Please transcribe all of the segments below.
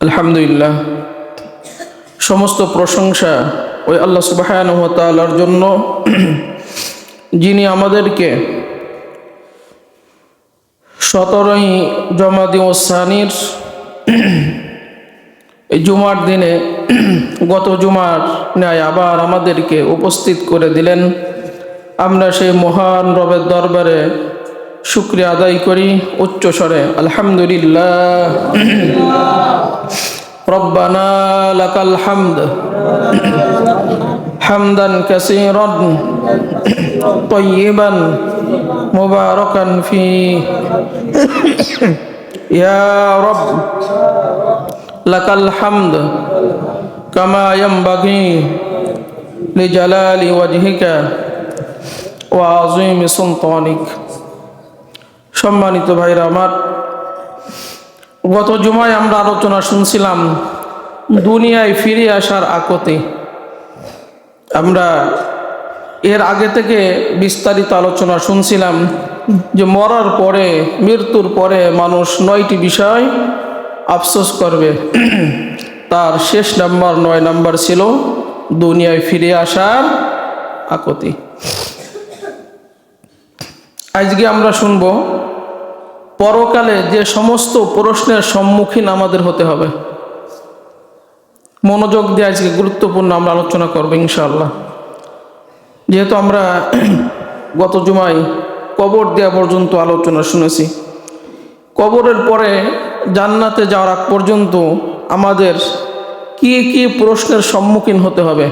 আলহামদুলিল্লাহ, সমস্ত প্রশংসা ওই আল্লাহ সুবহানাহু ওয়া তাআলার জন্য, যিনি আমাদেরকে 17ই জমাদি ওসানির এই জুমার দিনে গত জুমার ন্যায় আবার আমাদেরকে উপস্থিত করে দিলেন। আমরা সেই মহান রবের দরবারে শুকরিয়া আদায় করি উচ্চ স্বরে, আলহামদুলিল্লাহ। রব্বানা লাকাল হামদ হামদান কাসীরান তাইয়িবান মুবারাকান ফি ইয়া রব লাকাল হামদ কামা ইয়ানবাগি লিজালালি ওয়াজহিকা ওয়া আযীমি সুলতানিক। সম্মানিত ভাইরা আমার, গত জুমায় আমরা আলোচনা শুনছিলাম দুনিয়ায় ফিরে আসার আকতে। আমরা এর আগে থেকে বিস্তারিত আলোচনা শুনছিলাম যে মরার পরে, মৃত্যুর পরে মানুষ 9টি বিষয় আফসোস করবে। তার শেষ নাম্বার 9 নাম্বার ছিল দুনিয়ায় ফিরে আসার আকতি। আজকে আমরা শুনব পরকালে যে সমস্ত প্রশ্নের সম্মুখীন আমাদের হতে হবে। মনোযোগ দিয়ে আজকে গুরুত্বপূর্ণ আমরা আলোচনা করব ইনশাআল্লাহ। যেহেতু আমরা গত জুমায় কবর দেওয়া পর্যন্ত আলোচনা শুনেছি, কবরের পরে জান্নাতে যাওয়ার আগ পর্যন্ত আমাদের কি কি প্রশ্নের সম্মুখীন হতে হবে,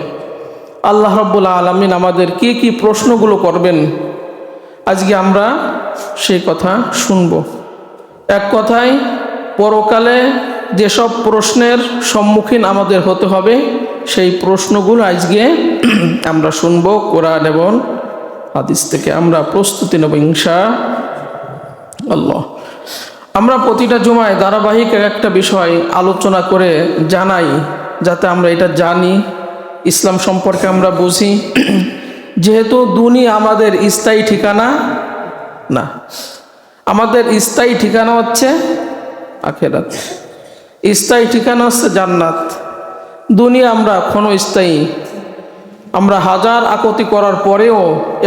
আল্লাহ রাব্বুল আলামিন আমাদের কি কি প্রশ্নগুলো করবেন, আজকে আমরা সেই কথা শুনব। এক কথায়, পরকালে যেসব প্রশ্নের সম্মুখীন আমাদের হতে হবে সেই প্রশ্নগুলো আজকে আমরা শুনব কোরআন এবং হাদিস থেকে। আমরা প্রস্তুতি নেব ইনশাআল্লাহ। আমরা প্রতিটা জুমায় ধারাবাহিক একটা বিষয় আলোচনা করে জানাই, যাতে আমরা এটা জানি, ইসলাম সম্পর্কে আমরা বুঝি। যেহেতু দুনিয়া আমাদের স্থায়ী ঠিকানা না, আমাদের স্থায়ী ঠিকানা হচ্ছে আখিরাত, স্থায়ী ঠিকানা হচ্ছে জান্নাত। দুনিয়া আমরা ক্ষণস্থায়ী, আমরা হাজার আকতি করার পরেও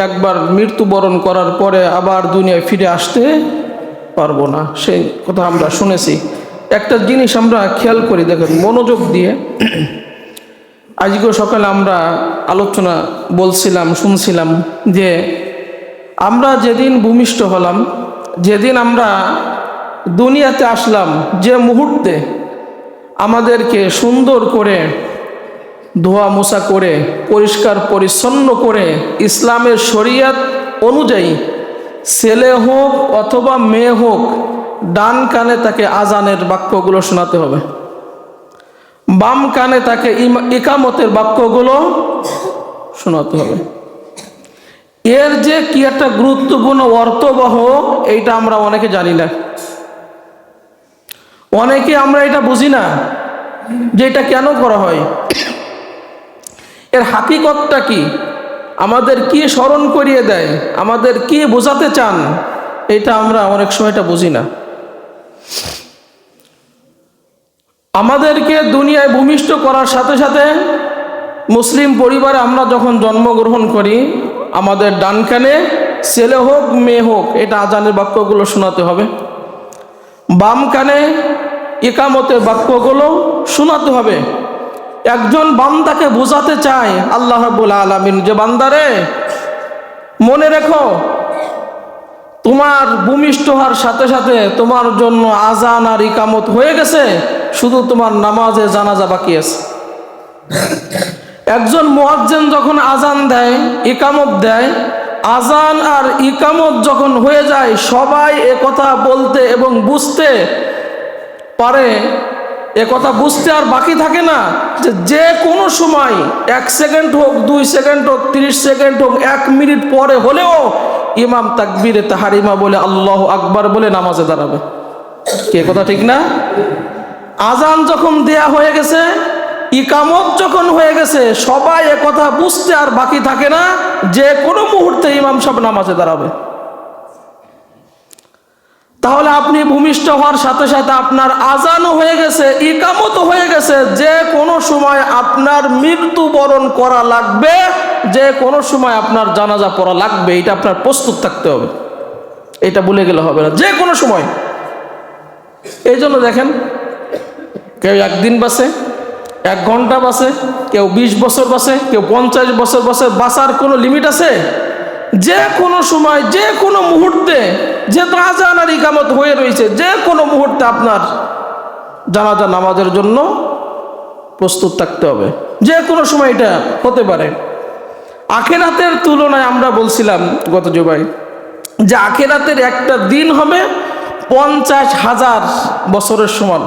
একবার মৃত্যুবরণ করার পরে আবার দুনিয়ায় ফিরে আসতে পারবো না, সেই কথা আমরা শুনেছি। একটা জিনিস আমরা খেয়াল করি, দেখেন মনোযোগ দিয়ে। আজকেও সকালে আমরা আলোচনা বলছিলাম, শুনছিলাম যে আমরা যেদিন ভূমিষ্ঠ হলাম, যেদিন আমরা দুনিয়াতে আসলাম, যে মুহূর্তে আমাদেরকে সুন্দর করে ধোয়া মোছা করে পরিষ্কার পরিচ্ছন্ন করে ইসলামের শরিয়ত অনুযায়ী ছেলে হোক অথবা মেয়ে হোক, ডান কানে তাকে আজানের বাক্যগুলো শোনাতে হবে, বাম কানে তাকে ইকামতের বাক্যগুলো শোনাতে হবে। এর যে কি একটা গুরুত্বপূর্ণ অর্থবহ, এইটা আমরা অনেকে জানি না, অনেকে আমরা এটা বুঝি না যে এটা কেন করা হয়, এর হাকিকতটা কি, আমাদের কি স্মরণ করিয়ে দেয়, আমাদের কি বোঝাতে চান, এটা আমরা অনেক সময় এটা বুঝি না। আমাদেরকে দুনিয়ায় ভূমিষ্ঠ করার সাথে সাথে মুসলিম পরিবারে আমরা যখন জন্মগ্রহণ করি, আমাদের ডান কানে ছেলে হোক মেয়ে হোক এটা আজানের বাক্যগুলো শোনাতে হবে, বাম কানে ইকামতের বাক্যগুলো শোনাতে হবে। একজন বান্দাকে বোঝাতে চায় আল্লাহ রাব্বুল আলামিন যে বান্দারে, মনে রেখো তোমার ভূমিষ্ঠ হওয়ার সাথে সাথে তোমার জন্য আজান আর ইকামত হয়ে গেছে, শুধু তোমার নামাজে জানাজা বাকি আছে। একজন মুয়াজ্জিন যখন আজান দেয়, ইকামত দেয়, আজান আর ইকামত যখন হয়ে যায়, সবাই একথা বলতে এবং বুঝতে পারে, একথা বুঝতে আর বাকি থাকে না যে কোনো সময় 1 সেকেন্ড হোক, 2 সেকেন্ড হোক, 30 সেকেন্ড হোক, 1 মিনিট পরে হলেও ইমাম তাকবীরে তাহরিমা বলে আল্লাহু আকবার বলে নামাজে দাঁড়াবে। কে কথা ঠিক না? আজান যখন দেয়া হয়ে গেছে, ইকামত যখন হয়ে গেছে, সবাই একথা বুঝতে আর বাকি থাকে না যে কোনো মুহূর্তে ইমাম সাহেব নামাজে দাঁড়াবে। তাহলে আপনি ভূমিষ্ঠ হওয়ার সাথে সাথে আপনার আজানও হয়ে গেছে, ইকামতও হয়ে গেছে, যে কোনো সময় আপনার মৃত্যুবরণ করা লাগবে, যে কোনো সময় আপনার জানাজা পড়া লাগবে, এটা আপনার প্রস্তুত থাকতে হবে, এটা ভুলে গেলে হবে না, যে কোনো সময়। এই জন্য দেখেন, কেউ একদিন বাঁচে, 1 ঘন্টা বাঁচে, কেউ 20 বছর বাঁচে, কেউ 50 বছর বাঁচে। বাঁচার কোনো লিমিট আছে? যে কোনো সময়, যে কোনো মুহূর্তে, যেহেতু আজান আর ইকামত হয়ে রয়েছে, যে কোনো মুহূর্তে আপনার জানাজা নামাজের জন্য প্রস্তুত থাকতে হবে, যে কোনো সময় এটা হতে পারে। আখেরাতের তুলনায় আমরা বলছিলাম গত জুমায় যে আখেরাতের একটা দিন হবে 50,000 বছরের সমান।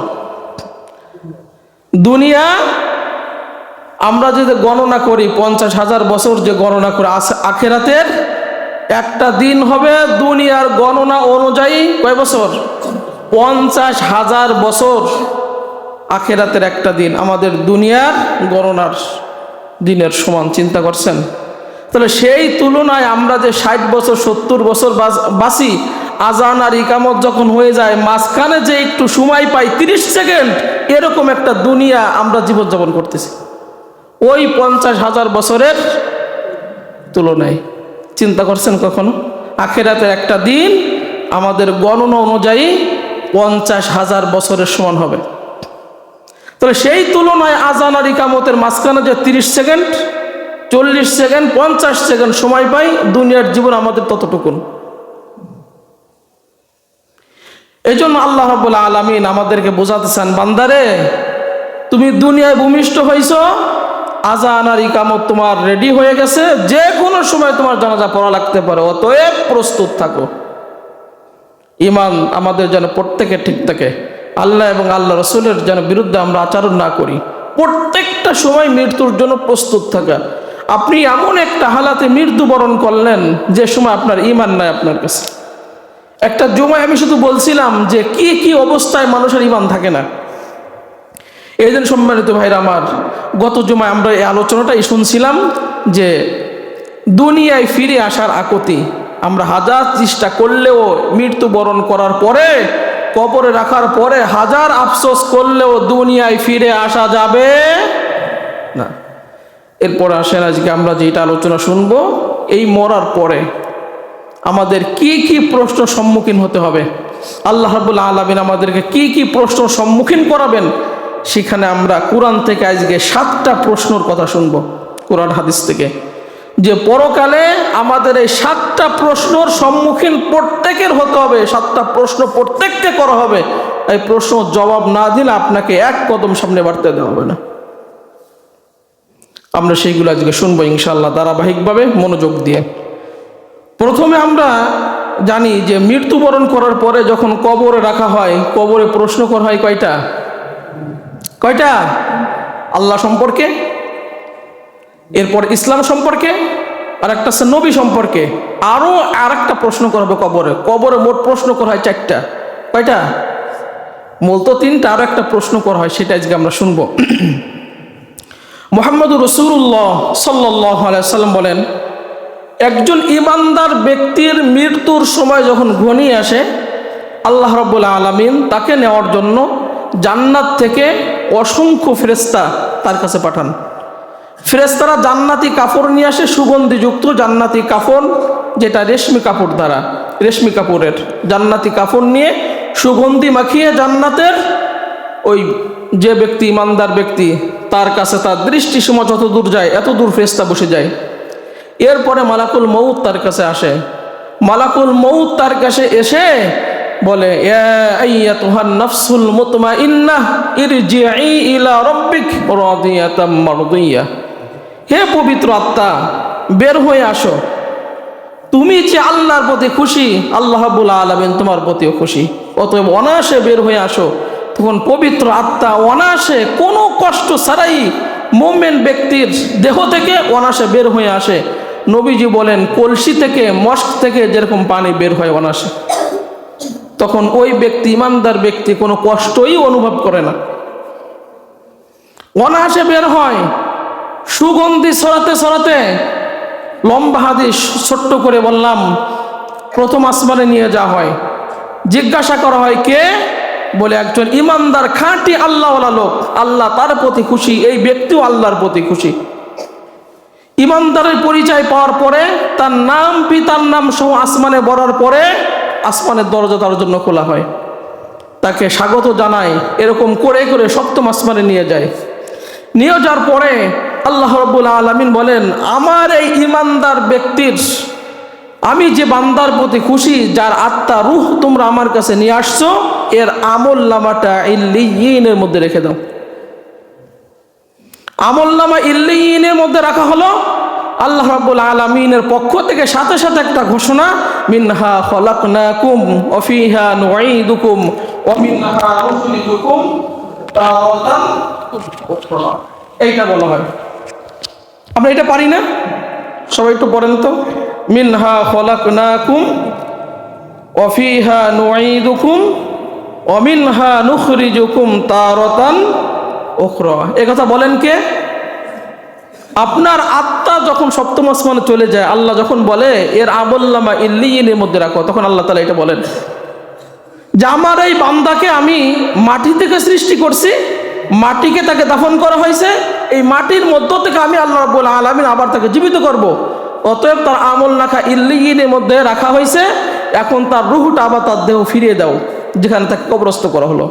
দুনিয়া আমরা যদি গণনা করি 50,000 বছর যে গণনা করে, আখেরাতের একটা দিন হবে দুনিয়ার গণনা অনুযায়ী কয় বছর? 50,000 বছর আখেরাতের একটা দিন আমাদের দুনিয়ার গণনার দিনের সমান। চিন্তা করছেন? তাহলে সেই তুলনায় আমরা যে 60 বছর 70 বছর বাঁচি, আজান আর ইকামত যখন হয়ে যায়, মাঝখানে যে একটু সময় পাই 30 সেকেন্ড, এরকম একটা দুনিয়া আমরা জীবনযাপন করতেছি ওই 50,000 বছরের তুলনায়। চিন্তা করছেন কখনো? আখেরাতের একটা দিন আমাদের গণনা অনুযায়ী 50,000 বছরের সমান হবে। তাহলে সেই তুলনায় আজান আর ইকামতের মাঝখানে যে 30 সেকেন্ড, 40 সেকেন্ড, 50 সেকেন্ড সময় পাই, দুনিয়ার জীবন আমাদের ততটুকুন। এই জন্য আল্লাহ রাব্বুল আলামিন আমাদেরকে বোঝাতে চান, বান্দারে তুমি দুনিয়ায় ভূমিষ্ঠ হয়েছ, আজান আর ইকামত তোমার রেডি হয়ে গেছে, যে কোনো সময় তোমার জানাজা পড়া লাগতে পারে, অতএব প্রস্তুত থাকো। ঈমান আমাদের যেন প্রত্যেকের ঠিক থাকে, আল্লাহ এবং আল্লাহ রসুলের যেন বিরুদ্ধে আমরা আচরণ না করি, প্রত্যেকটা সময় মৃত্যুর জন্য প্রস্তুত থাকা। আপনি এমন একটা হালাতে মৃত্যুবরণ করলেন যে সময় আপনার ঈমান নাই আপনার কাছে। একটা জুমায় আমি শুধু বলছিলাম যে কি কি অবস্থায় মানুষের ঈমান থাকে না। এই জন্য সম্মানিত ভাইরা আমার, গত জুমায় আমরা এই আলোচনাটাই শুনছিলাম যে দুনিয়ায় ফিরে আসার আকুতি, আমরা হাজার চেষ্টা করলেও, মৃত্যুবরণ করার পরে, কবরে রাখার পরে হাজার আফসোস করলেও দুনিয়ায় ফিরে আসা যাবে না। এরপর আসেন আজকে আমরা যেটা আলোচনা শুনবো, এই মরার পরে আমাদের কি কি প্রশ্ন সম্মুখীন হতে হবে, আল্লাহ রাব্বুল আলামিন আমাদেরকে কি কি প্রশ্ন সম্মুখীন করাবেন, সেখানে আমরা কোরআন থেকে আজকে 7টা প্রশ্নের কথা শুনবো, কোরআন হাদিস থেকে, যে পরকালে আমাদের এই 7টা প্রশ্নর সম্মুখীন প্রত্যেকের হতে হবে। 7টা প্রশ্ন প্রত্যেককে করা হবে। এই প্রশ্ন জবাব না দিলে আপনাকে এক কদম সামনে বাড়তে দেওয়া হবে না। আমরা সেইগুলো আজকে শুনবো ইনশাআল্লাহ, ধারাবাহিকভাবে মনোযোগ দিয়ে। প্রথমে আমরা জানি যে মৃত্যুবরণ করার পরে যখন কবরে রাখা হয়, কবরে প্রশ্ন করা হয় কয়টা? আল্লাহ সম্পর্কে, এরপর ইসলাম সম্পর্কে, আর একটা আছে নবী সম্পর্কে, আরো আরেকটা প্রশ্ন করা হবে কবরে। কবরে মোট প্রশ্ন করা হয় 4টা। কয়টা? মূল তো 3টা, আরো একটা প্রশ্ন করা হয়, সেটা আজকে আমরা শুনবো। মুহাম্মদুর রাসূলুল্লাহ সাল্লাল্লাহু আলাইহি ওয়াসাল্লাম বলেন, একজন ঈমানদার ব্যক্তির মৃত্যুর সময় যখন ঘনিয়ে আসে, আল্লাহ রাব্বুল আলামিন তাকে নেওয়ার জন্য জান্নাত থেকে অসংখ্য ফেরেশতা তার কাছে পাঠান। ফেরেশতারা জান্নাতি কাপড় নিয়ে আসে, সুগন্ধিযুক্ত জান্নাতি কাপড়, যেটা রেশমি কাপড় দ্বারা, রেশমি কাপড়ের জান্নাতি কাপড় নিয়ে সুগন্ধি মাখিয়ে জান্নাতের ওই যে ব্যক্তি ঈমানদার ব্যক্তি, তার কাছে তার দৃষ্টি সীমা যত দূর যায় এত দূর ফেরেশতা বসে যায়। এরপরে মালাকুল মউত তার কাছে আসে। মালাকুল মউত তার কাছে এসে বলে, ইয়া আইয়াতুহান নাফসুল মুতমাইন্নাহ ইরজিই ইলা রাব্বিক রাদিয়াতাম মারদিয়া, হে পবিত্র আত্মা, বের হয়ে আসো, তুমি যে আল্লাহর প্রতি খুশি, আল্লাহ রাব্বুল আলামিন তোমার প্রতিও খুশি, অতএব অনায়াসে বের হয়ে আসো। তখন পবিত্র আত্মা অনায়াসে কোনো কষ্ট ছাড়াই মুমিন ব্যক্তির দেহ থেকে অনায়াসে বের হয়ে আসে। নবীজি বলেন, কলসি থেকে, মস্ক থেকে যেরকম পানি বের হয় অনায়াসে, তখন ওই ব্যক্তি, ঈমানদার ব্যক্তি, কোনো কষ্টই অনুভব করে না, অনায়াসে বের হয়। সুগন্ধি ছড়াতে ছড়াতে, লম্বা হাদিস ছোট্ট করে বললাম, প্রথম আসমানে নিয়ে যাওয়া হয়। জিজ্ঞাসা করা হয় কে? বলে একজন ইমানদার খাঁটি আল্লাহওয়ালা লোক, আল্লাহ তার প্রতি খুশি, এই ব্যক্তিও আল্লাহর প্রতি খুশি। ইমানদারের পরিচয় পাওয়ার পরে তার নাম পিতার নাম সহ আসমানে বলার পরে আসমানের দরজা তার জন্য খোলা হয়, তাকে স্বাগত জানায়। এরকম করে করে সপ্তম আসমানে নিয়ে যায়। নিয়ে যাওয়ার পরে আল্লাহ রাব্বুল আলামিন বলেন, আমার এই ইমানদার ব্যক্তির, আমি যে বান্দার প্রতি খুশি, যার আত্মা রূহ তোমরা আমার কাছে নিয়ে আসছো, এর আমল নামাটা ইল্লিয়িনের মধ্যে রেখে দাও। আমল নামা ইল্লিয়িনের মধ্যে রাখা হলো। আল্লাহ রাব্বুল আলামিনের পক্ষ থেকে সাথে সাথে একটা ঘোষণা, মিনহা খলাকনাকুম ওয়া ফিহা নুঈদুকুম ওয়া মিনহা নুখরিজুকুম তারাতান উখরা। এইটা বলা হয়। আমরা এটা পারি না? সবাই একটু পড়েন তো, মিনহা খলাকনাকুম ওয়া ফিহা নুঈদুকুম ওয়া মিনহা নুখরিজুকুম তারাতান উখরা। এই কথা বলেন কে? আপনার আত্মা যখন সপ্তম আসমানে চলে যায়, আল্লাহ যখন বলে এর আমলনামা ইল্লিয়িনের মধ্যে রাখো, তখন আল্লাহ তাআলা এটা বলেন যে আমার এই বান্দাকে আমি মাটি থেকে সৃষ্টি করছি, মাটিকে তাকে দাফন করা হয়েছে, এই মাটির মধ্য থেকে আমি আল্লাহ রাব্বুল আলামিন আবার তাকে জীবিত করব। অতএব তার আমল নাখা ইল্লিয়িনের মধ্যে রাখা হয়েছে, এখন তার রূহটা আবার তার দেহ ফিরিয়ে দাও যেখানে তাকে কবরস্থ করা হলো।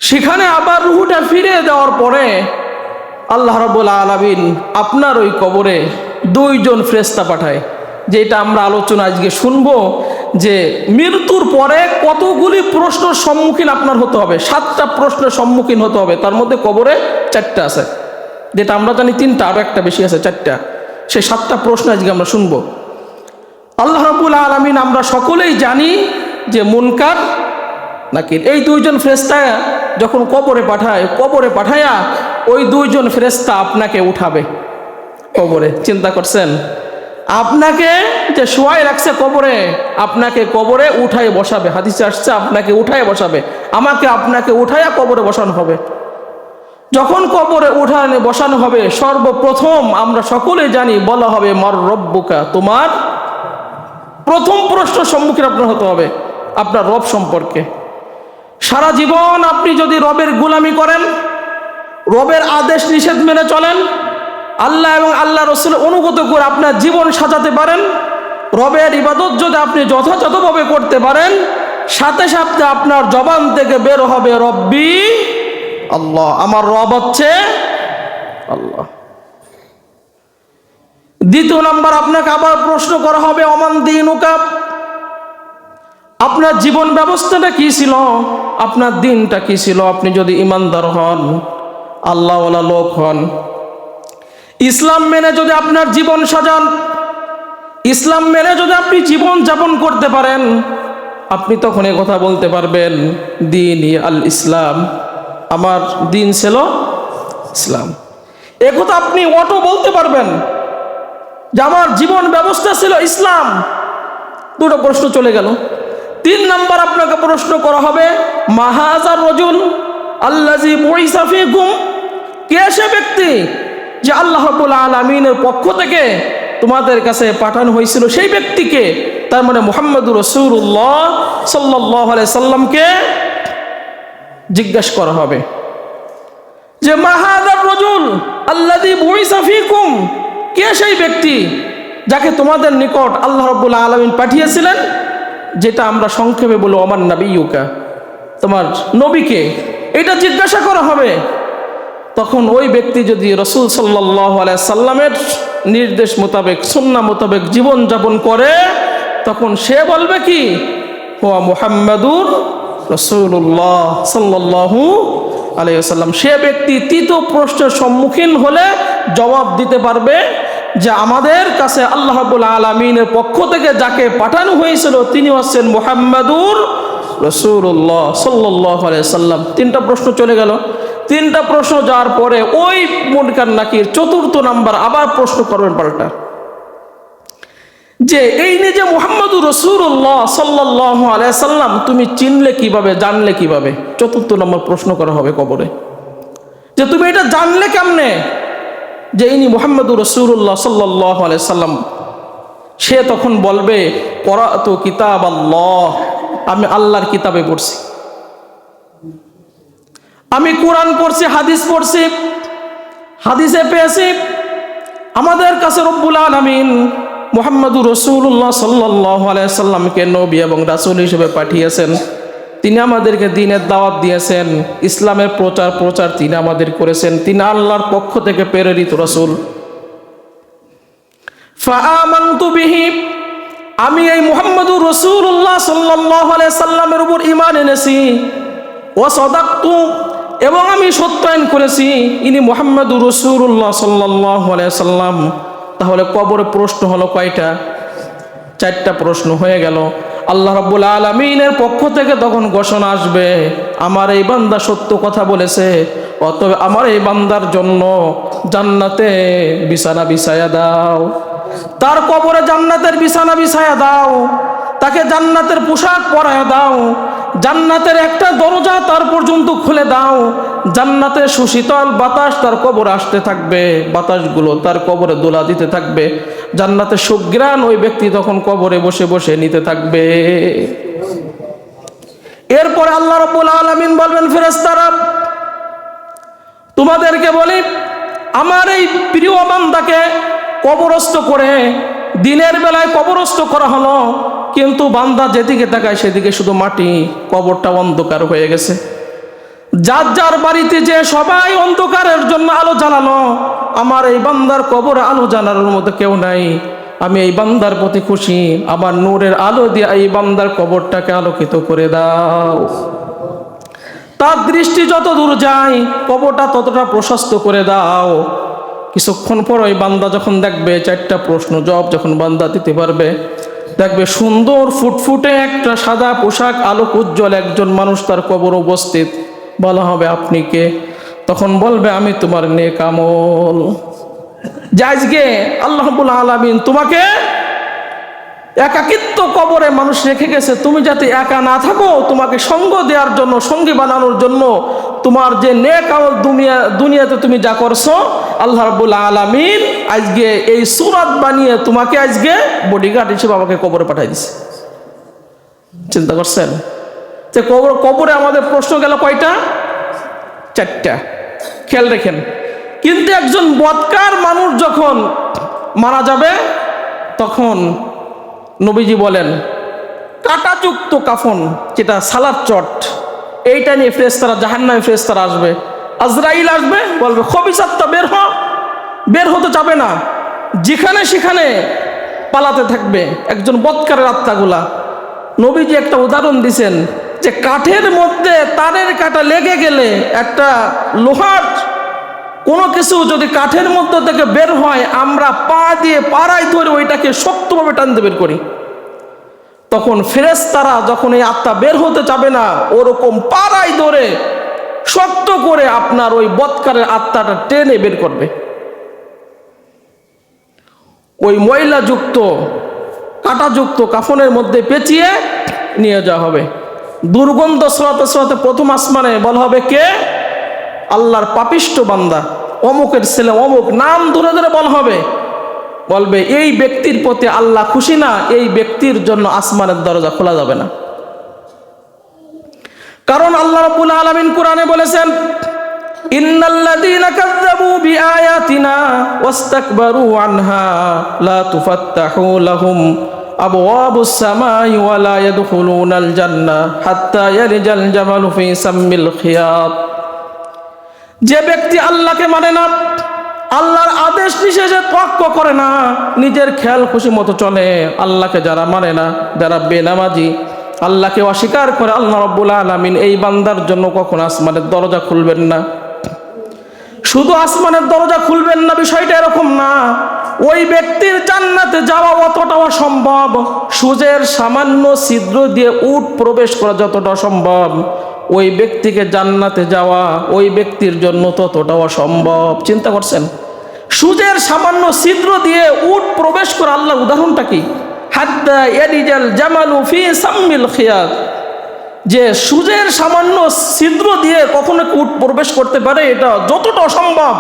সেখানে আবার রূহটা ফিরিয়ে দেওয়ার পরে আল্লাহ রাব্বুল আলামিন আপনার ওই কবরে দুইজন ফেরেশতা পাঠায়। যেটা আমরা আলোচনা আজকে শুনবো, যে মৃত্যুর পরে কতগুলি প্রশ্নের সম্মুখীন আপনার হতে হবে। 7টা প্রশ্নের সম্মুখীন হতে হবে, তার মধ্যে কবরে 4টা আছে, যেটা আমরা জানি 3টা, আরো একটা বেশি আছে 4টা। সেই 7টা প্রশ্ন আজকে আমরা শুনবো। আল্লাহ রাব্বুল আলামিন আমরা সকলেই জানি যে মুনকার নাকির এই দুইজন ফেরেশতা যখন কবরে পাঠায়, কবরে পাঠায়া ওই দুইজন ফেরেশতা আপনাকে উঠাবে কবরে। চিন্তা করছেন? আপনাকে যে শোয়াই রাখছে কবরে, আপনাকে কবরে উঠায় বসাবে। হাদিসে আসছে আপনাকে উঠায় বসাবে, আমাকে আপনাকে উঠাইয়া কবরে বসানো হবে। যখন কবরে উঠানে বসানো হবে, সর্বপ্রথম আমরা সকলে জানি বলা হবে মার রব্বুকা, তোমার প্রথম প্রশ্ন সম্মুখীন আপনার হতে হবে আপনার রব সম্পর্কে। সারা জীবন আপনি যদি রবের গোলামি করেন, রবের আদেশ নিষেধ মেনে চলেন, আল্লাহ এবং আল্লাহ রাসূল অনুগত করে আপনার জীবন সাজাতে পারেন, রবের ইবাদত যদি আপনি যথাযথভাবে করতে পারেন, সাথে সাথে আপনার জবান থেকে বের হবে রব্বি আল্লাহ, আমার রব হচ্ছে আল্লাহ। দ্বিতীয় নাম্বার, আপনাকে আবার প্রশ্ন করা হবে অমান দীনুকা, আপনার জীবন ব্যবস্থাটা কি ছিল, আপনার দিনটা কি ছিল। আপনি যদি ইমানদার হন, আল্লাহওয়ালা লোক হন, ইসলাম মেনে যদি আপনার জীবন সাজান, ইসলাম মেনে যদি আপনি জীবন যাপন করতে পারেন, আপনি তখন এই কথা বলতে পারবেন দীনি আল ইসলাম, আমার দিন ছিল ইসলাম। এ কথা আপনি অটো বলতে পারবেন যে আমার জীবন ব্যবস্থা ছিল ইসলাম। দুটো প্রশ্ন চলে গেল। 3 নাম্বার, আপনাকে প্রশ্ন করা হবে মাহাজার রজুল আল্লাযী বুইসা ফীকুম, কে সে ব্যক্তি যে আল্লাহ রাব্বুল আলামিনের পক্ষ থেকে তোমাদের কাছে পাঠানো হয়েছিল, সেই ব্যক্তিকে, তার মানে মুহাম্মদুর রাসূলুল্লাহ সাল্লাল্লাহু আলাইহি সাল্লামকে জিজ্ঞাসা করা হবে যে মাহাজার রজুল আল্লাযী বুইসা ফীকুম, কে সেই ব্যক্তি যাকে তোমাদের নিকট আল্লাহ রাব্বুল আলামিন পাঠিয়েছিলেন, যেটা আমরা সংক্ষেপে বলি ওমান নাবিয়ুকা, তোমার নবীকে। এটা জিজ্ঞাসা করা হবে। তখন ওই ব্যক্তি যদি রাসূল সাল্লাল্লাহু আলাইহি সাল্লামের নির্দেশ মোতাবেক, সুন্নাহ মোতাবেক জীবন যাপন করে, তখন সে বলবে কি, হুয়া মুহাম্মাদুর রাসূলুল্লাহ সাল্লাল্লাহু আলাইহি ওয়াসাল্লাম। সে ব্যক্তি তৃতীয় প্রশ্নের সম্মুখীন হলে জবাব দিতে পারবে যে আমাদের কাছে আল্লাহ রাব্বুল আলামিনের পক্ষ থেকে যাকে পাঠানো হয়েছিল তিনি হচ্ছেন মুহাম্মাদুর রাসূলুল্লাহ সাল্লাল্লাহু আলাইহি ওয়াসাল্লাম। 3টা প্রশ্ন চলে গেল। 3টা প্রশ্ন যাওয়ার পরে ওই মুনকার নাকির 4র্থ নাম্বার আবার প্রশ্ন করবেন পাল্টা, যে এই যে মুহাম্মাদুর রাসূলুল্লাহ সাল্লাল্লাহু আলাইহি ওয়াসাল্লাম তুমি চিনলে কিভাবে, জানলে কিভাবে। 4র্থ নম্বর প্রশ্ন করা হবে কবরে, যে তুমি এটা জানলে কেমনে যে ইনি মুহাম্মাদুর রাসূলুল্লাহ সাল্লাল্লাহু আলাইহি ওয়াসাল্লাম। সে তখন বলবে ক্বরাতু কিতাব আল্লাহ, আমি আল্লাহর কিতাবে পড়ছি, আমি কোরআন পড়ছি, হাদিস পড়ছি, হাদিসে পেয়েছি আমাদের কাছে রব্বুল আলামিন মুহাম্মদুর রাসূলুল্লাহ সাল্লাল্লাহু আলাইহি সাল্লামকে নবী এবং রাসূল হিসেবে পাঠিয়েছেন। তিনি আমাদেরকে দ্বীনের দাওয়াত দিয়েছেন, ইসলামের প্রচার তিনি আমাদের করেছেন। তিনি আল্লাহর পক্ষ থেকে প্রেরিত রাসূল। ফাআমানতু বিহি, আমি এই মুহাম্মদুর রাসূলুল্লাহ সাল্লাল্লাহু আলাইহি সাল্লামের উপর ঈমান এনেছি। ওয়া সাদাকতু, এবং আমি সত্যায়ন করেছি ইনি মুহাম্মদুর রাসূলুল্লাহ সাল্লাল্লাহু আলাইহি সাল্লাম। তাহলে কবরে প্রশ্ন হলো কয়টা? 4টা প্রশ্ন হয়ে গেল। আল্লাহ রাব্বুল আলামিনের পক্ষ থেকে তখন ঘোষণা আসবে, আমার এই বান্দা সত্য কথা বলেছে, অতএব আমার এই বান্দার জন্য জান্নাতে বিছানা বিছায়া দাও, তার কবরে জান্নাতের বিছানা বিছায়া দাও, তাকে জান্নাতের পোশাক পরায়া দাও, জান্নাতের একটা দরজা তার পর্যন্ত খুলে দাও, জান্নাতের সুশীতল বাতাস তার কবরে আসতে থাকবে, বাতাসগুলো তার কবরে দোলা দিতে থাকবে, জান্নাতের সুঘ্রাণ ওই ব্যক্তি তখন কবরে বসে বসে নিতে থাকবে। এরপরে আল্লাহ রাব্বুল আলামিন বলবেন, ফেরেশতারা তোমাদেরকে বলি, আমার এই প্রিয় বান্দাকে কবরস্থ করে দিনের বেলায় কবরস্থ করা হলো, কিন্তু বান্দা যেদিকে তাকায় সেদিকে শুধু মাটি, কবরটা অন্ধকার হয়ে গেছে। যার যার বাড়িতে যে সবাই অন্ধকারের জন্য আলো জ্বালানো, আমার এই বান্দার কবরে আলো জ্বালানোর মতো কেউ নাই। আমি এই বান্দার প্রতি খুশি, আমার নূরের আলো দিয়ে এই বান্দার কবরটাকে আলোকিত করে দাও। তার দৃষ্টি যত দূর যায় কবরটা ততটা প্রশস্ত করে দাও। কিছুক্ষণ পর ওই বান্দা যখন দেখবে 4টা প্রশ্ন জবাব যখন বান্দা দিতে পারবে, দেখবে সুন্দর ফুটফুটে একটা সাদা পোশাক, আলোক উজ্জ্বল একজন মানুষ তার কবর উপস্থিত। বলা হবে, আপনি কে? তখন বলবে, আমি তোমার নেক আমল। যে আজকে আল্লাহ রাব্বুল আলামিন তোমাকে একাকিত্ব কবরে মানুষ রেখে গেছে, তুমি যাতে একা না থাকো, তোমাকে সঙ্গ দেওয়ার জন্য, সঙ্গী বানানোর জন্য তোমার যে নেক আমল দুনিয়াতে তুমি যা করছো, আল্লাহ রাব্বুল আলামিন আজকে এই সূরাত বানিয়ে তোমাকে আজকে বডিগার্ড হিসেবে আমাকে কবরে পাঠিয়ে দিছে। চিন্তা করছেন? যে কবরে আমাদের প্রশ্ন গেল কয়টা? 4টা। খেয়াল রেখেন। কিন্তু একজন বদকার মানুষ যখন মারা যাবে তখন নবীজি বলেন, কাঁটাযুক্ত কাফন, যেটা সালার চট, এইটা নিয়ে ফেরেশতারা, জাহান্নামী ফেরেশতারা আসবে, আজরাইল আসবে, বলবে খবিসাতটা বের হতে যাবে না, যেখানে সেখানে পালাতে থাকবে একজন বদকারের আত্মাগুলা। নবীজি একটা উদাহরণ দিছেন যে কাঠের মধ্যে তারের কাঁটা লেগে গেলে, একটা লোহার কোনো কিছু যদি কাঠের মধ্যে থেকে বের হয়, আমরা পা দিয়ে পাড়ায় ধরে ওইটাকে শক্তভাবে টানতে বের করি। তখন ফেরেশতারা যখন এই আত্মা বের হতে চাবে না, ওরকম পাড়ায় ধরে শক্ত করে আপনার ওই বদকারের আত্মাটা টেনে বের করবে। ওই ময়লাযুক্ত কাঁটাযুক্ত কাফনের মধ্যে পেঁচিয়ে নিয়ে যাওয়া হবে। দুর্গন্ধ ছড়াতে ছড়াতে প্রথম আসমানে বলা হবে, কে? আল্লাহর পাপিষ্ঠ বান্দা, অমুকের ছেলে অমুক, নাম ধরে ধরে বলা হবে। বলবে, এই ব্যক্তির প্রতি আল্লাহ খুশি না, এই ব্যক্তির জন্য আসমানের দরজা খোলা যাবে না। কারণ আল্লাহ রাব্বুল আলামিন কোরআনে বলেছেন, ইন্নাল্লাযীনা কাযযাবু বিআয়াতিনা ওয়াস্তাকবারু আনহা লা তুফাত্তাহু লাহুম আবওয়াবুস সামাই ওয়া লা ইয়াদখুলুনাল জান্নাহ হাত্তা ইয়ালিজাল জামালু ফি সাম্মিল খিয়াত। যে ব্যক্তি আল্লাহকে মানে না, আল্লাহর আদেশ নিষেধে তোয়াক্কা করে না, নিজের খেয়াল খুশি মতো চলে, আল্লাহকে যারা মানে না, যারা বেনামাজি, আল্লাহকে অস্বীকার করে, আল্লাহ রাব্বুল আলামিন এই বান্দার জন্য কখনো আসমানের দরজা খুলবেন না। শুধু আসমানের দরজা খুলবেন না বিষয়টা এরকম না, ওই ব্যক্তির জান্নাতে যাওয়া অতটাও সম্ভব, সূর্যের সামান্য ছিদ্র দিয়ে উট প্রবেশ করা যতটা সম্ভব, ওই ব্যক্তিকে জান্নাতে যাওয়া ওই ব্যক্তির জন্য ততটাও অসম্ভব। চিন্তা করছেন? সূর্যের সামান্য ছিদ্র দিয়ে উট প্রবেশ করা, আল্লাহ উদাহরণটা কি? হাত্তা ইয়ালিজাল জামালু ফি সাম্মিল খিয়াত। যে সূর্যের সামান্য ছিদ্র দিয়ে কখনো উট প্রবেশ করতে পারে, এটা যতটা অসম্ভব।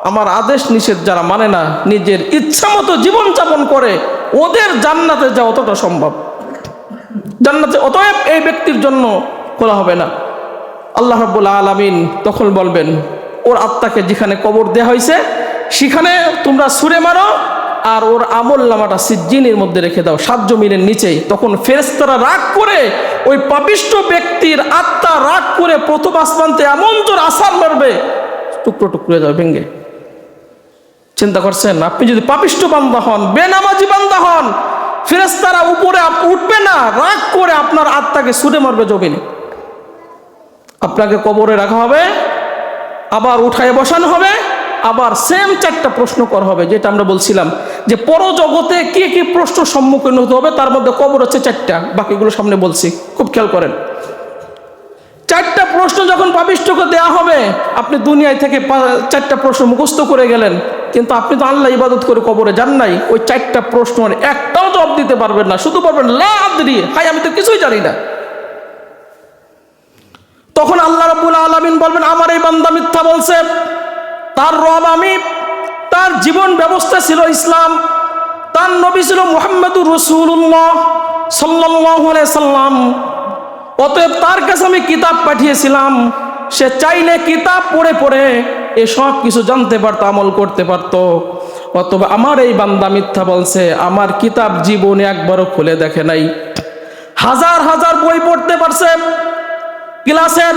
আমার আদেশ নিষেধ যারা মানে না, নিজের ইচ্ছা মতো জীবনযাপন করে, ওদের জান্নাতে যাওয়া অতটা সম্ভব, জান্নাতে অতএব এই ব্যক্তির জন্য খোলা হবে না। আল্লাহ রাব্বুল আলামিন তখন বলবেন ওর আত্মাকে যেখানে কবর দেওয়া হয়েছে সেখানে তোমরা ছুঁড়ে মারো আর ওর আমল নামাটা সিজ্জিনের মধ্যে রেখে দাও 7 জমিনের নিচেই। তখন ফেরেশতারা রাগ করে ওই পাপিষ্ঠ ব্যক্তির আত্মা রাগ করে প্রথম আসমানতে এমন জোর আছাড় মারবে, টুকরো টুকরো হয়ে যাবে, ভেঙে। চিন্তা করছেন, আপনি যদি পাপিষ্ঠ বান্দা হন, বেনামাজি বান্দা হন, ফেরেশতারা উপরে উঠবে না, রাগ করে আপনার আত্মাকে ছুঁড়ে মারবে জমিনে। আপনাকে কবরে রাখা হবে, আবার উঠায় বসানো হবে, আবার সেম 4টা প্রশ্ন করা হবে। যেটা আমরা বলছিলাম যে পরজগতে কি কি প্রশ্ন সম্মুখীন হতে হবে, তার মধ্যে কবর হচ্ছে 4টা, বাকিগুলো সামনে বলছি, খুব খেয়াল করেন। 4টা প্রশ্ন যখন পাপিষ্ঠকে দেওয়া হবে, আপনি দুনিয়ায় থেকে 4টা প্রশ্ন মুখস্থ করে গেলেন, কিন্তু আপনি তো আল্লাহ ইবাদত করে কবরে যান নাই। ওই 4টা প্রশ্ন একটাও জবাব দিতে পারবেন না, শুধু পারবেন লা আদরি, হাই আমি তো কিছুই জানি না। তখন আল্লাহ রাব্বুল আলামিন বলবেন আমার এই বান্দা মিথ্যা বলছে, তার রব আমি, তার জীবন ব্যবস্থা ছিল ইসলাম, তার নবী ছিল মুহাম্মদুর রাসূলুল্লাহ সাল্লাল্লাহু আলাইহি সাল্লাম। অতএব তার কাছে আমি কিতাব পাঠিয়েছিলাম, সে চাইলে কিতাব পড়ে পড়ে এসব কিছু জানতে পারতো, আমল করতে পারতো। অতএব আমার এই বান্দা মিথ্যা বলছে, আমার কিতাব জীবনে একবারও খুলে দেখে নাই। হাজার হাজার বই পড়তে পারছে, ক্লাসের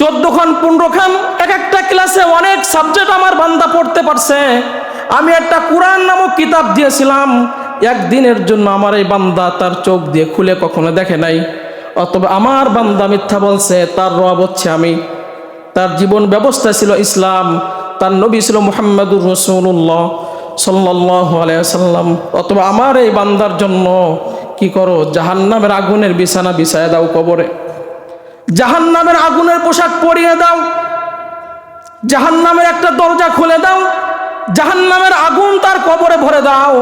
14 খান 15 খান, এক একটা ক্লাসে অনেক সাবজেক্ট আমার বান্দা পড়তে পারছে। আমি একটা কোরআন নামক কিতাব দিয়েছিলাম, একদিনের জন্য আমার এই বান্দা তার চোখ দিয়ে খুলে কখনো দেখে নাই। অতএব আমার বান্দা মিথ্যা বলছে, তার রব হচ্ছে আমি, তার জীবন ব্যবস্থা ছিল ইসলাম, তার নবী ছিল মুহাম্মদুর রাসূলুল্লাহ সাল্লাল্লাহু আলাইহি ওয়াসাল্লাম। অতএব আমার এই বান্দার জন্য কি করো, জাহান্নামের আগুনের বিছানা বিছায় দাও, কবরে জাহান্নামের আগুনের পোশাক পরিয়ে দাও, জাহান্নামের একটা দরজা খুলে দাও, জাহান্নামের আগুন তার কবরে ভরে দাও।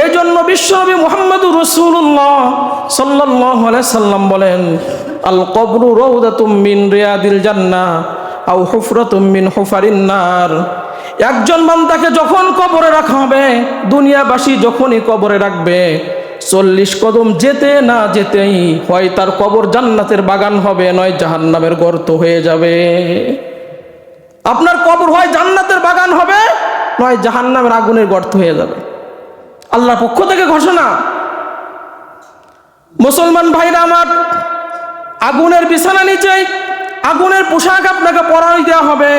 এই জন্য বিশ্বনবী মুহাম্মদুর রাসূলুল্লাহ সাল্লাল্লাহু আলাইহি সাল্লাম বলেন আল কবরু রাউদাতুম মিন রিয়াদিল জান্নাহ আও হুফরাতুম মিন হুফারিন নার। একজন বান্দাকে যখন কবরে রাখা হবে, দুনিয়াবাসী যখনই কবরে রাখবে, 40 কদম যেতে না যেতেই হয় তার কবর জান্নাতের বাগান হবে, নয় জাহান্নামের গর্ত হয়ে যাবে। আপনার কবর হয় জান্নাতের বাগান হবে, নয় জাহান্নামের আগুনের গর্ত হয়ে যাবে। আল্লাহর পক্ষ থেকে ঘোষণা। মুসলমান ভাইরা আমার, আগুনের বিছানা নিচেই আগুনের পোশাক আপনাকে পরাই দেওয়া হবে,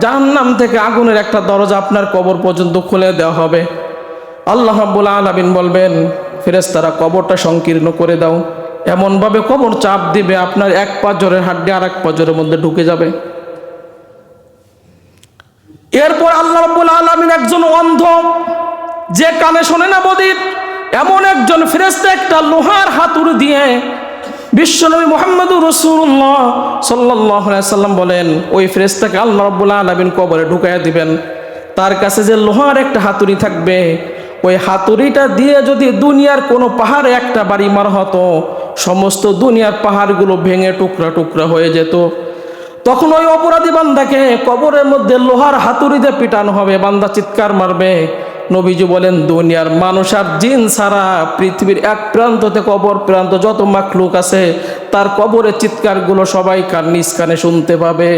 জাহান্নাম থেকে আগুনের একটা দরজা আপনার কবর পর্যন্ত খুলে দেওয়া হবে। আল্লাহ রাব্বুল আলামিন বলবেন ফেরেশতারা কবরটা সংকীর্ণ করে দাও, এমনভাবে কবর চাপ দিবে আপনার এক পাঁজরের হাড্ডি আর এক পাঁজরের মধ্যে ঢুকে যাবে। এরপর আল্লাহ রাব্বুল আলামিন একজন অন্ধ, যে কানে শোনে না বধির, এমন একজন ফেরেশতা একটা লোহার হাতুড়ি দিয়ে বিশ্বনবী মুহাম্মদুর রাসূলুল্লাহ সাল্লাল্লাহু আলাইহি সাল্লাম বলেন ওই ফেরেশতাকে আল্লাহ রাব্বুল আলামিন কবরে ঢুকাইয়া দিবেন। তার কাছে যে লোহার একটা হাতুড়ি থাকবে, ওই হাতুড়িটা দিয়ে যদি দুনিয়ার কোনো পাহাড়ে একটা বাড়ি মারা হতো, সমস্ত দুনিয়ার পাহাড়গুলো ভেঙে টুকরা টুকরা হয়ে যেত। তখন ওই অপরাধী বান্দাকে কবরের মধ্যে লোহার হাতুড়ি দিয়ে পিটানো হবে, বান্দা চিৎকার মারবে। নবীজি বলেন দুনিয়ার মানুষ আর জিন ছাড়া পৃথিবীর এক প্রান্ত থেকে অপর প্রান্ত যত মাখলুক আছে, তার কবরের চিৎকারগুলো সবাই নিজ কানে শুনতে পাবে।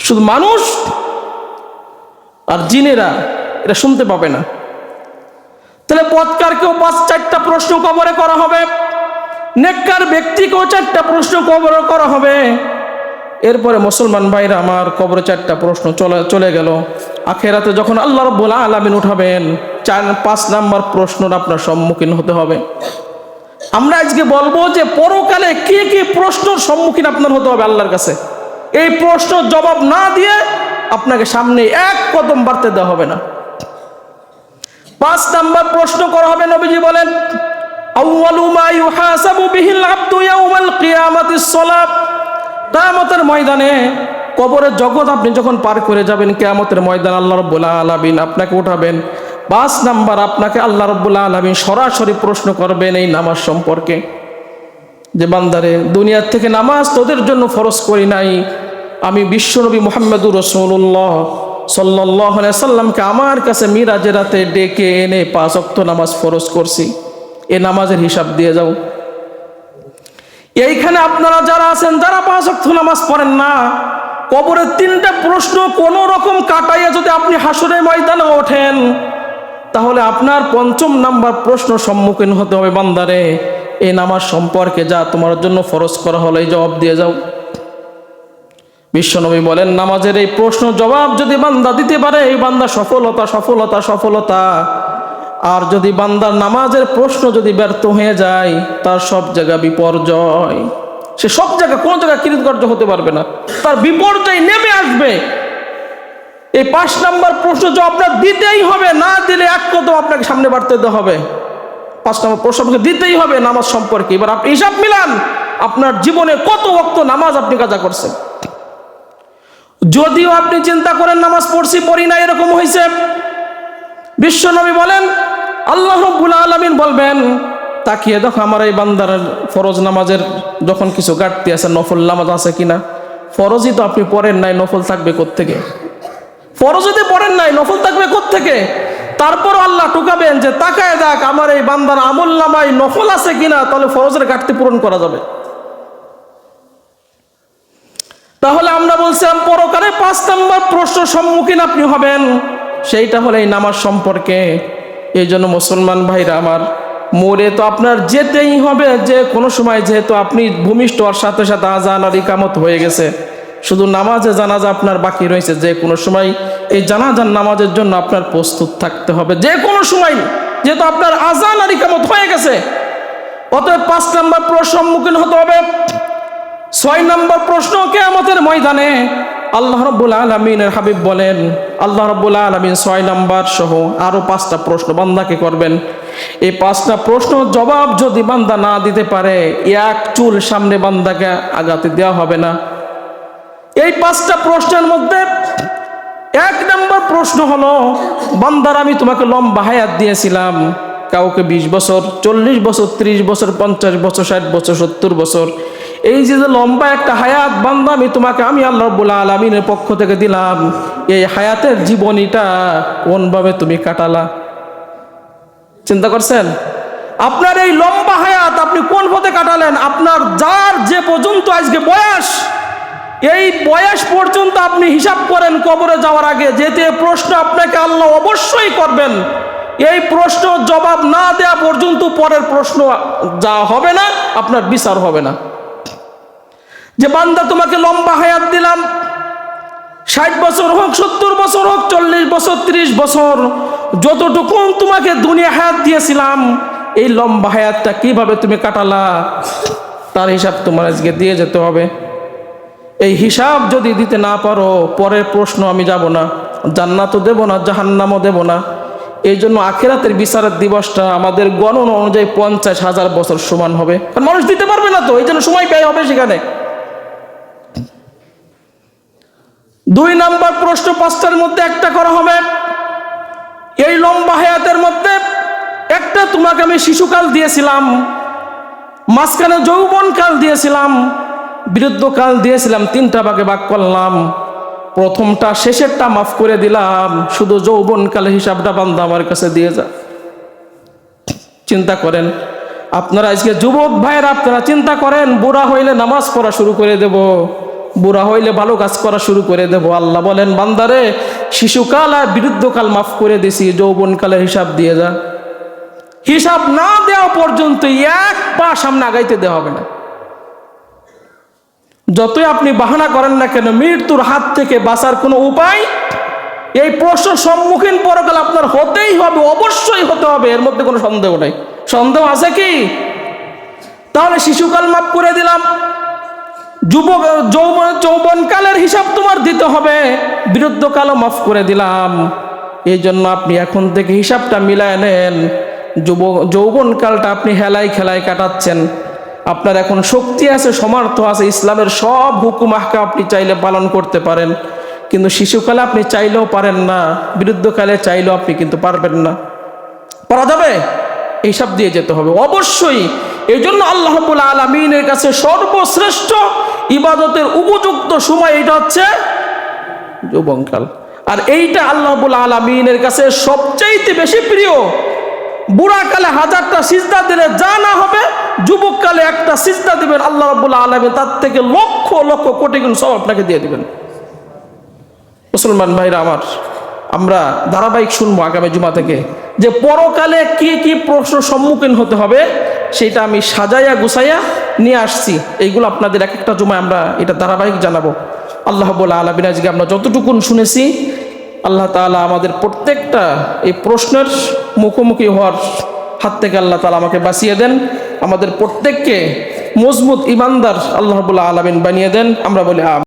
শুধু মানুষ আর জিনেরা এটা শুনতে পাবে না। তাহলে বদকারকেও 4টা প্রশ্ন কবরে করা হবে, নেককার ব্যক্তিকেও 4টা প্রশ্ন কবরে করা হবে। এরপরে মুসলমান ভাইরা আমার, কবরে 4টা প্রশ্ন চলে গেল। আখেরাতে যখন আল্লাহ রাব্বুল আলামিন উঠাবেন, 5 নাম্বার প্রশ্নর আপনার সম্মুখীন হতে হবে। আমরা আজকে বলবো যে পরকালে কি কি প্রশ্নের সম্মুখীন আপনার হতে হবে আল্লাহর কাছে। এই প্রশ্নের জবাব না দিয়ে আপনাকে সামনে এক কদম বাড়তে দেওয়া হবে না। 5 নাম্বার প্রশ্ন করা হবে, নবীজি বলেন আউয়ালু মা ইউহাসাবু বিহিল আবদু ইয়াউমাল কিয়ামাতিস সালাত। কিয়ামতের ময়দানে কবরের জগৎ আপনি যখন পার করে যাবেন, কিয়ামতের ময়দান আল্লাহ রাব্বুল আলামিন আপনাকে উঠাবেন। 5 নাম্বার আপনাকে আল্লাহ রাব্বুল আলামিন সরাসরি প্রশ্ন করবেন এই নামাজ সম্পর্কে, যে বান্দারে দুনিয়ার থেকে নামাজ তোদের জন্য ফরজ করি নাই, আমি বিশ্বনবী মুহাম্মদুর রাসূলুল্লাহ সাল্লাল্লাহু আলাইহি সাল্লামকে আমার কাছে মিরাজের রাতে ডেকে এনে 5 ওয়াক্ত নামাজ ফরজ করছি, এই নামাজের হিসাব দিয়ে যাও। এইখানে আপনারা যারা আছেন, যারা 5 ওয়াক্ত নামাজ পড়েন না, কবরের 3টা প্রশ্ন কোন রকম কাটাইয়া যদি আপনি হাসরের ময়দানে ওঠেন, তাহলে আপনার 5ম নাম্বার প্রশ্ন সম্মুখীন হতে হবে, বান্দারে এই নামাজ সম্পর্কে যা তোমার জন্য ফরজ করা হলো এই জবাব দিয়ে যাও। বিশ্বনবী বলেন, নামাজের এই প্রশ্ন জবাব যদি বান্দা দিতে পারে, এই বান্দা সফলতা সফলতা সফলতা। আর যদি বান্দার নামাজের প্রশ্ন যদি ব্যর্থ হয়ে যায়, তার সব জায়গা বিপর্যয়, সে সব জায়গা কোনো জায়গায় কৃতকার্য হতে পারবে না, তার বিপর্যয় নেমে আসবে। এই 5 নাম্বার প্রশ্ন জবাব আপনার দিতেই হবে, না দিলে এক কদম আপনাকে সামনে বাড়তে হবে। 5 নাম্বার প্রশ্ন আপনাকে দিতেই হবে নামাজ সম্পর্কে। এবার আপনি হিসাব মিলান, আপনার জীবনে কত ওয়াক্ত নামাজ আপনি কাজা করছেন। যদিও আপনি চিন্তা করেন নামাজ পড়ছি পড়ি না এরকম হয়েছে, বিশ্বনবী বলেন, আল্লাহ রাব্বুল আলামিন বলবেন, তাকিয়ে দেখো আমার এই বান্দার ফরজ নামাজের যখন কিছু ঘাটতি আছে, নফল নামাজ আছে কিনা। ফরজই তো আপনি পড়েন নাই, নফল থাকবে কোত্থেকে? ফরজ যদি পড়েন নাই, নফল থাকবে কোত্থেকে? তারপর আল্লাহ টুকাবেন যে তাকায় দেখ আমার এই বান্দার আমল নামায় নফল আছে কিনা, তাহলে ফরজের ঘাটতি পূরণ করা যাবে। তাহলে আমরা বলছিলাম পরকালে 5 নম্বর প্রশ্ন সম্মুখীন আপনি হবেন, সেইটা হলো এই নামাজ সম্পর্কে। এই জন্য মুসলমান ভাইরা আমার, মরে তো আপনার যেতেই হবে যে কোনো সময়, যেহেতু আপনি ভূমিষ্ঠ হওয়ার সাথে সাথে আজান আর ইকামত হয়ে গেছে, শুধু নামাজে জানাজা আপনার বাকি রয়েছে। যে কোনো সময় এই জানাজার নামাজের জন্য আপনার প্রস্তুত থাকতে হবে, যে কোনো সময়, যেহেতু আপনার আজান আর ইকামত হয়ে গেছে। অতএব 5 নম্বর প্রশ্ন সম্মুখীন হতে হবে। 6 নম্বর প্রশ্ন কিয়ামতের ময়দানে আল্লাহ রাব্বুল আলামিনের হাবিব বলেন, আল্লাহ রাব্বুল আলামিন 6 নম্বর সহ আরো 5টা প্রশ্ন বান্দাকে করবেন। এই 5টা প্রশ্ন জবাব যদি বান্দা না দিতে পারে, এক চুল সামনে বান্দাকে আগাতে দেওয়া হবে না। এই 5টা প্রশ্নের মধ্যে 1 নম্বর প্রশ্ন হলো, বান্দার আমি তোমাকে লম্বা হায়াত দিয়েছিলাম, কাউকে 20 বছর, 40 বছর, 30 বছর, 50 বছর, 60 বছর, 70 বছর, এই যে লম্বা একটা হায়াত বান্দা আমি তোমাকে, আমি আল্লাহ রাব্বুল আলামিনের পক্ষ থেকে দিলাম, এই হায়াতের জীবনীটা কোনভাবে তুমি কাটালা? চিন্তা করছেন? আপনার এই লম্বা হায়াত আপনি কোন পথে কাটালেন? আপনার যার যে পর্যন্ত আজকে বয়স, এই বয়স পর্যন্ত আপনি হিসাব করেন কবরে যাওয়ার আগে, যেতে প্রশ্ন আপনাকে আল্লাহ অবশ্যই করবেন। এই প্রশ্ন জবাব না দেওয়া পর্যন্ত পরের প্রশ্ন যা হবে না, আপনার বিচার হবে না। যে বান্দা তোমাকে লম্বা হায়াত দিলাম, 60 বছর হোক, 70 বছর হোক, 40 বছর, 30 বছর, যতটুকু তোমাকে দুনিয়া হায়াত দিয়েছিলাম, এই লম্বা হায়াতটা কিভাবে তুমি কাটালা, তার হিসাব তোমার আজকে দিয়ে যেতে হবে। এই হিসাব যদি দিতে না পারো, পরের প্রশ্ন আমি যাব না, জান্নাতও দেব না, জাহান্নামও দেব না। এই জন্য আখিরাতের বিচারের দিবসটা আমাদের গণনা অনুযায়ী 50,000 বছর সমান হবে। কারণ মানুষ দিতে পারবে না তো, এই জন্য সময় ব্যয় হবে সেখানে। 2 নম্বর প্রশ্ন 5টার মধ্যে একটা করা হবে। এই লম্বা হায়াতের মধ্যে একটা তোমাকে আমি শিশুকাল দিয়েছিলাম, মাঝখানে যৌবনকাল দিয়েছিলাম, বৃদ্ধকাল দিয়েছিলাম, 3টা ভাগে ভাগ করলাম। প্রথমটা শেষেরটা মাফ করে দিলাম, শুধু যৌবনকালের হিসাবটা বান্দা আমার কাছে দিয়ে যা। চিন্তা করেন আপনারা, আজকে যুবক ভাইয়েরা আপনারা চিন্তা করেন, বুড়া হইলে নামাজ পড়া শুরু করে দেব, বুড়া হইলে ভালো কাজ করা শুরু করে দেব। আল্লাহ বলেন, বান্দারে শিশুকাল আর বৃদ্ধকাল মাফ করে দিছি, যৌবনকালের হিসাব দিয়ে যা। হিসাব না দেওয়া পর্যন্ত 1 পা সামনে আগাইতে দেওয়া হবে না। যতই আপনি বাহানা করেন না কেন, মৃত্যুর হাত থেকে বাঁচার কোনো উপায়, এই প্রশ্ন সম্মুখীন পরকাল আপনার হতেই হবে, অবশ্যই হতে হবে, এর মধ্যে কোনো সন্দেহ নাই। সন্দেহ আছে কি? তাহলে শিশুকাল মাফ করে দিলাম, যৌবনকালের হিসাব তোমার দিতে হবে, বৃদ্ধকালও মাফ করে দিলাম। এই জন্য আপনি এখন থেকে হিসাবটা মিলায় নেন। যৌবনকালটা আপনি হেলায় খেলায় কাটাচ্ছেন, আপনার এখন শক্তি আছে, সমর্থ আছে, ইসলামের সব হুকুম আহকাম আপনি চাইলে পালন করতে পারেন, কিন্তু শিশুকালে আপনি চাইলেও পারেন না, বৃদ্ধকালে চাইলেও আপনি কিন্তু পারবেন না। পারা যাবে? হিসাব দিয়ে যেতে হবে অবশ্যই। এই জন্য আল্লাহ রাব্বুল আলামিনের কাছে সর্বশ্রেষ্ঠ ইবাদতের উপযুক্ত সময় এটা হচ্ছে যৌবনকাল। আর এইটা আল্লাহ রাব্বুল আলামিনের কাছে সবচাইতে বেশি প্রিয়। বুড়াকালে 1000টা সিজদা দিলে যা না হবে, যুবককালে একটা সিজদা দিবেন, আল্লাহ রাব্বুল আলামিন তার থেকে লক্ষ লক্ষ কোটি গুণ সওয়াব আপনাকে দিয়ে দিবেন। মুসলমান ভাইরা আমার, আমরা ধারাবাহিক শুনবো আগামী জুমা থেকে যে পরকালে কি কি প্রশ্ন সম্মুখীন হতে হবে, সেটা আমি সাজাইয়া গুছাইয়া নিয়ে আসছি। এইগুলো আপনাদের এক একটা জুমায় আমরা এটা ধারাবাহিক জানাবো। আল্লাহ রাব্বুল আলামিন আজকে আমরা যতটুকুন শুনেছি, আল্লাহ তাআলা আমাদের প্রত্যেকটা এই প্রশ্নের মুখোমুখি হওয়ার হাত থেকে আল্লাহ তাআলা আমাকে বাঁচিয়ে দেন, আমাদের প্রত্যেককে মজবুত ইমানদার আল্লাহ রাব্বুল আলামিন বানিয়ে দেন। আমরা বলি আমিন।